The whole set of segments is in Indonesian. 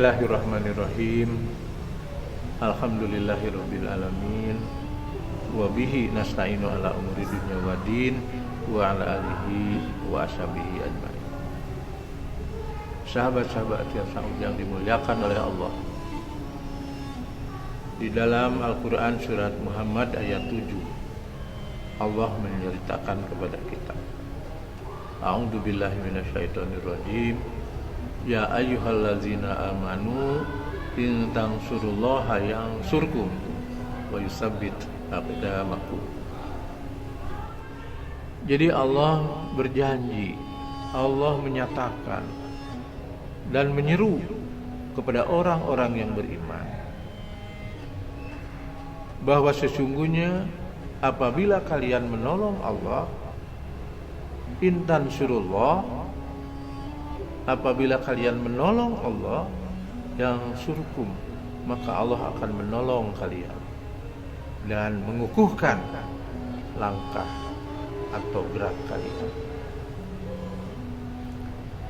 Bismillahirrahmanirrahim. Alhamdulillahirabbil alamin. Wa bihi nasta'inu ala umuri dunya waddin wa ala alihi wa ashabihi ajmain. Sahabat-sahabat yang dimuliakan oleh Allah. Di dalam Al-Qur'an surat Muhammad ayat 7 Allah menceritakan kepada kita. A'udzu billahi minasyaitonir rajim. Ya ayyuhallazina amanu in tansurullaha yansurkum wa yusabbit aqdamakum. Jadi Allah berjanji, Allah menyatakan dan menyeru kepada orang-orang yang beriman bahwa sesungguhnya apabila kalian menolong Allah, in tansurullah, apabila kalian menolong Allah yang surkum, maka Allah akan menolong kalian dan mengukuhkan langkah atau gerak kalian.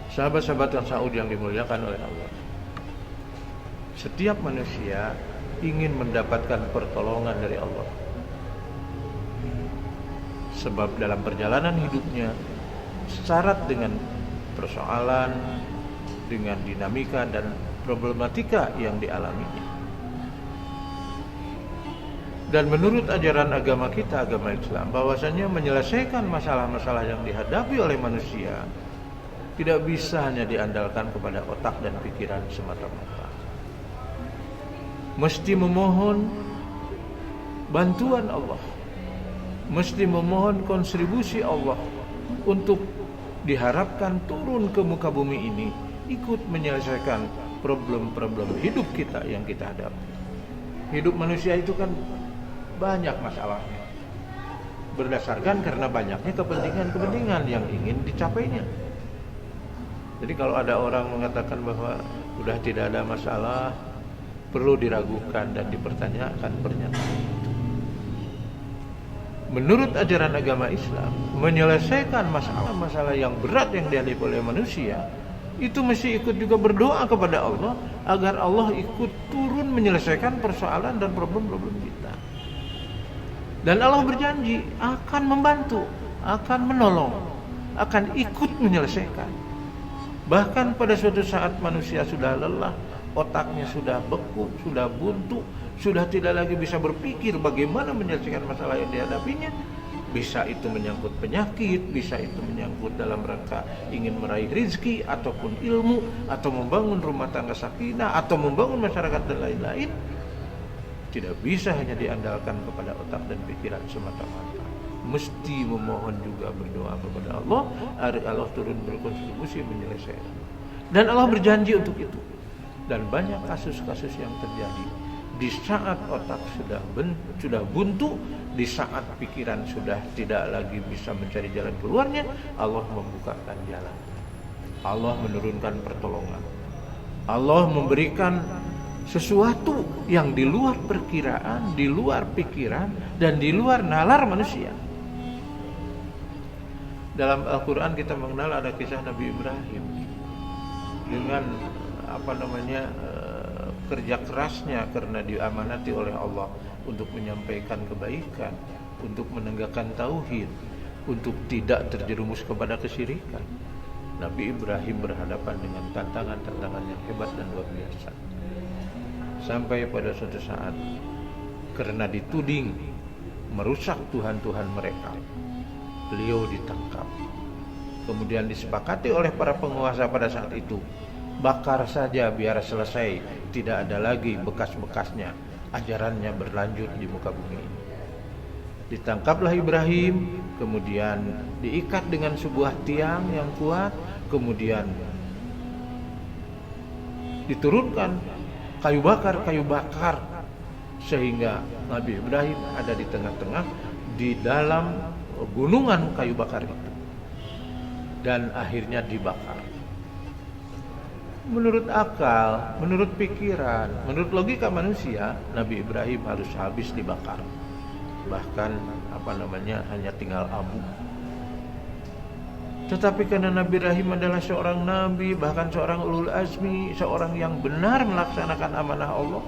Sahabat-sahabat yang Saud yang dimuliakan oleh Allah, setiap manusia ingin mendapatkan pertolongan dari Allah. Sebab dalam perjalanan hidupnya syarat dengan persoalan, dengan dinamika dan problematika yang dialaminya. Dan menurut ajaran agama kita, agama Islam, bahwasanya menyelesaikan masalah-masalah yang dihadapi oleh manusia tidak bisa hanya diandalkan kepada otak dan pikiran semata-mata. Mesti memohon bantuan Allah, mesti memohon kontribusi Allah untuk diharapkan turun ke muka bumi ini ikut menyelesaikan problem-problem hidup kita yang kita hadapi. Hidup manusia itu kan banyak masalahnya, berdasarkan karena banyaknya kepentingan-kepentingan yang ingin dicapainya. Jadi kalau ada orang mengatakan bahwa sudah tidak ada masalah, perlu diragukan dan dipertanyakan pernyataan itu. Menurut ajaran agama Islam, menyelesaikan masalah-masalah yang berat yang dihadapi oleh manusia, itu mesti ikut juga berdoa kepada Allah agar Allah ikut turun menyelesaikan persoalan dan problem-problem kita. Dan Allah berjanji akan membantu, akan menolong, akan ikut menyelesaikan. Bahkan pada suatu saat manusia sudah lelah, otaknya sudah beku, sudah buntu, sudah tidak lagi bisa berpikir bagaimana menyelesaikan masalah yang dihadapinya. Bisa itu menyangkut penyakit, bisa itu menyangkut dalam rangka ingin meraih rezeki ataupun ilmu, atau membangun rumah tangga sakinah, atau membangun masyarakat dan lain-lain. Tidak bisa hanya diandalkan kepada otak dan pikiran semata-mata. Mesti memohon juga berdoa kepada Allah agar Allah turun berkontribusi menyelesaikan. Dan Allah berjanji untuk itu. Dan banyak kasus-kasus yang terjadi di saat otak sudah buntu, di saat pikiran sudah tidak lagi bisa mencari jalan keluarnya, Allah membukakan jalan. Allah menurunkan pertolongan. Allah memberikan sesuatu yang di luar perkiraan, di luar pikiran, dan di luar nalar manusia. Dalam Al-Quran kita mengenal ada kisah Nabi Ibrahim dengan kerja kerasnya karena diamanati oleh Allah untuk menyampaikan kebaikan, untuk menegakkan tauhid, untuk tidak terjerumus kepada kesyirikan. Nabi Ibrahim berhadapan dengan tantangan-tantangan yang hebat dan luar biasa. Sampai pada suatu saat karena dituding merusak Tuhan-Tuhan mereka, beliau ditangkap. Kemudian disepakati oleh para penguasa pada saat itu, bakar saja biar selesai, tidak ada lagi bekas-bekasnya, ajarannya berlanjut di muka bumi ini. Ditangkaplah Ibrahim, kemudian diikat dengan sebuah tiang yang kuat, kemudian diturunkan kayu bakar sehingga Nabi Ibrahim ada di tengah-tengah di dalam gunungan kayu bakar itu, dan akhirnya dibakar. Menurut akal, menurut pikiran, menurut logika manusia, Nabi Ibrahim harus habis dibakar. Bahkan hanya tinggal abu. Tetapi karena Nabi Ibrahim adalah seorang nabi, bahkan seorang ulul azmi, seorang yang benar melaksanakan amanah Allah,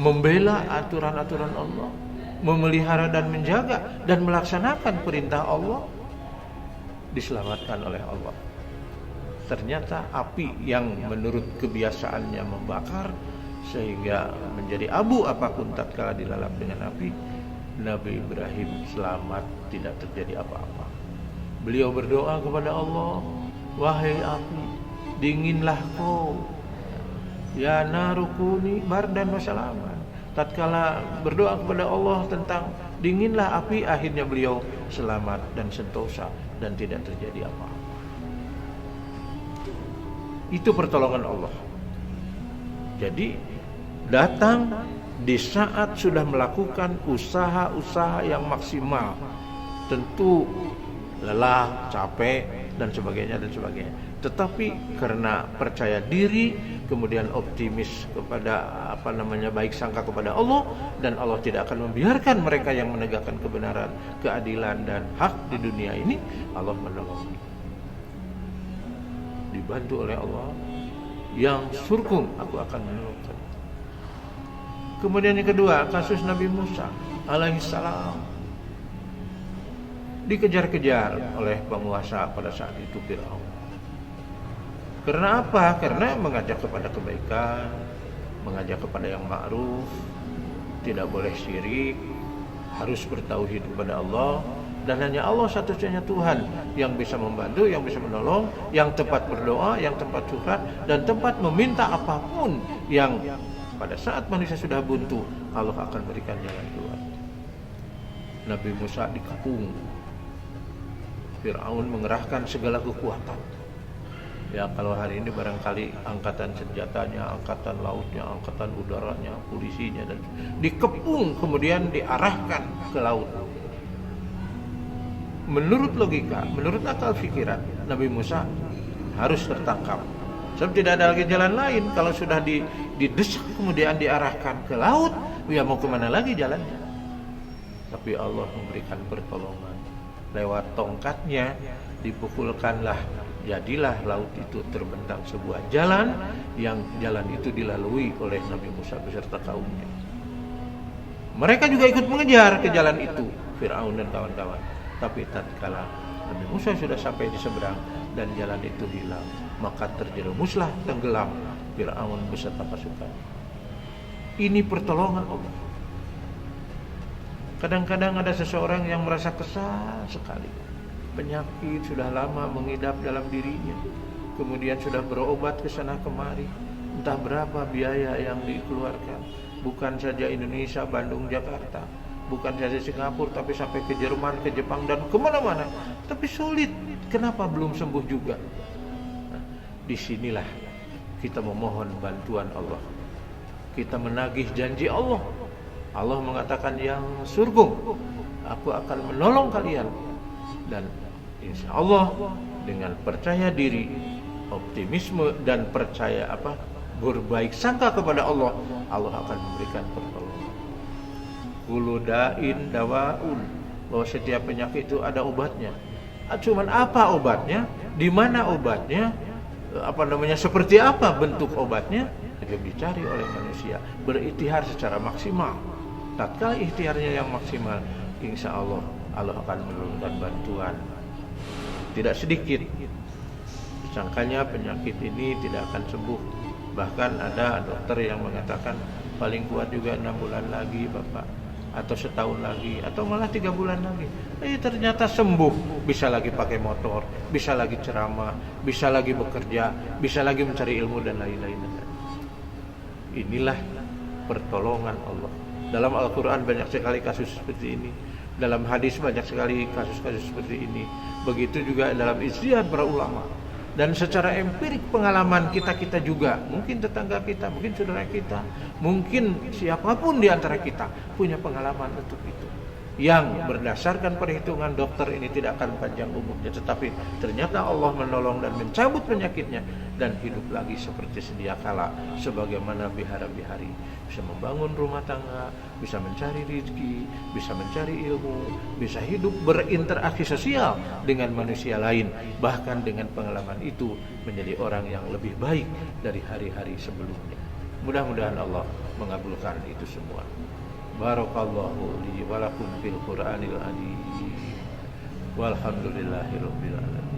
membela aturan-aturan Allah, memelihara dan menjaga dan melaksanakan perintah Allah, diselamatkan oleh Allah. Ternyata api yang menurut kebiasaannya membakar sehingga menjadi abu apapun tatkala dilalap dengan api, Nabi Ibrahim selamat, tidak terjadi apa-apa. Beliau berdoa kepada Allah, wahai api, dinginlah kau, ya narukuni bardan wa salaman. Tatkala berdoa kepada Allah tentang dinginlah api, akhirnya beliau selamat dan sentosa dan tidak terjadi apa-apa. Itu pertolongan Allah. Jadi datang di saat sudah melakukan usaha-usaha yang maksimal, tentu lelah, capek dan sebagainya. Tetapi karena percaya diri, kemudian optimis kepada baik sangka kepada Allah, dan Allah tidak akan membiarkan mereka yang menegakkan kebenaran, keadilan dan hak di dunia ini, Allah menolong. Dibantu oleh Allah yang surkum, aku akan menolongkan. Kemudian yang kedua, kasus Nabi Musa alaihissalam, dikejar-kejar oleh penguasa pada saat itu, Fir'aun. Karena apa? Karena mengajak kepada kebaikan, mengajak kepada yang ma'ruf, tidak boleh syirik, harus bertauhid kepada Allah, dan hanya Allah satu-satunya Tuhan yang bisa membantu, yang bisa menolong, yang tempat berdoa, yang tempat curhat, dan tempat meminta apapun yang pada saat manusia sudah buntu, Allah akan berikan jalan keluar. Nabi Musa dikepung, Fir'aun mengerahkan segala kekuatan. Ya, kalau hari ini barangkali angkatan senjatanya, angkatan lautnya, angkatan udaranya, polisinya, dan dikepung kemudian diarahkan ke laut. Menurut logika, menurut akal pikiran, Nabi Musa harus tertangkap. Sebab tidak ada lagi jalan lain. Kalau sudah didesak kemudian diarahkan ke laut, ya mau kemana lagi jalannya? Tapi Allah memberikan pertolongan. Lewat tongkatnya dipukulkanlah, jadilah laut itu terbentang sebuah jalan, yang jalan itu dilalui oleh Nabi Musa beserta kaumnya. Mereka juga ikut mengejar ke jalan itu, Fir'aun dan kawan-kawan. Tapi tatkala Nabi Musa sudah sampai di seberang dan jalan itu hilang, maka terjerumuslah, tenggelam Fir'aun beserta pasukan. Ini pertolongan Allah. Kadang-kadang ada seseorang yang merasa kesal sekali, penyakit sudah lama mengidap dalam dirinya, kemudian sudah berobat ke sana kemari, entah berapa biaya yang dikeluarkan, bukan saja Indonesia, Bandung, Jakarta, bukan saja Singapura, tapi sampai ke Jerman, ke Jepang, dan kemana-mana, tapi sulit. Kenapa belum sembuh juga? Nah, disinilah kita memohon bantuan Allah, kita menagih janji Allah. Allah mengatakan, yang surgum, aku akan menolong kalian. Dan insya Allah dengan percaya diri, optimisme, dan percaya berbaik sangka kepada Allah, Allah akan memberikan pertolongan. Kullu da'in dawaun, bahwa setiap penyakit itu ada obatnya. Cuman apa obatnya? Di mana obatnya? Seperti apa bentuk obatnya? Itu dicari oleh manusia. Berikhtiar secara maksimal. Tatkala ikhtiarnya yang maksimal, insya Allah Allah akan menurunkan bantuan. Tidak sedikit sangkanya penyakit ini tidak akan sembuh. Bahkan ada dokter yang mengatakan paling kuat juga 6 bulan lagi Bapak, atau setahun lagi, atau malah 3 bulan lagi. Ternyata sembuh, bisa lagi pakai motor, bisa lagi ceramah, bisa lagi bekerja, bisa lagi mencari ilmu dan lain-lain. Inilah pertolongan Allah. Dalam Al-Quran banyak sekali kasus seperti ini, dalam hadis banyak sekali kasus-kasus seperti ini. Begitu juga dalam ijtihad para ulama. Dan secara empirik pengalaman kita juga, mungkin tetangga kita, mungkin saudara kita, mungkin siapapun di antara kita punya pengalaman untuk itu. yang berdasarkan perhitungan dokter ini tidak akan panjang umurnya, tetapi ternyata Allah menolong dan mencabut penyakitnya dan hidup lagi seperti sedia kala sebagaimana bihara-bihari, bisa membangun rumah tangga, bisa mencari rezeki, bisa mencari ilmu, bisa hidup berinteraksi sosial dengan manusia lain, bahkan dengan pengalaman itu menjadi orang yang lebih baik dari hari-hari sebelumnya. Mudah-mudahan Allah mengabulkan itu semua. Barakallahu li wa lakum fil Qur'anil azim. Walhamdulillahirabbil alamin.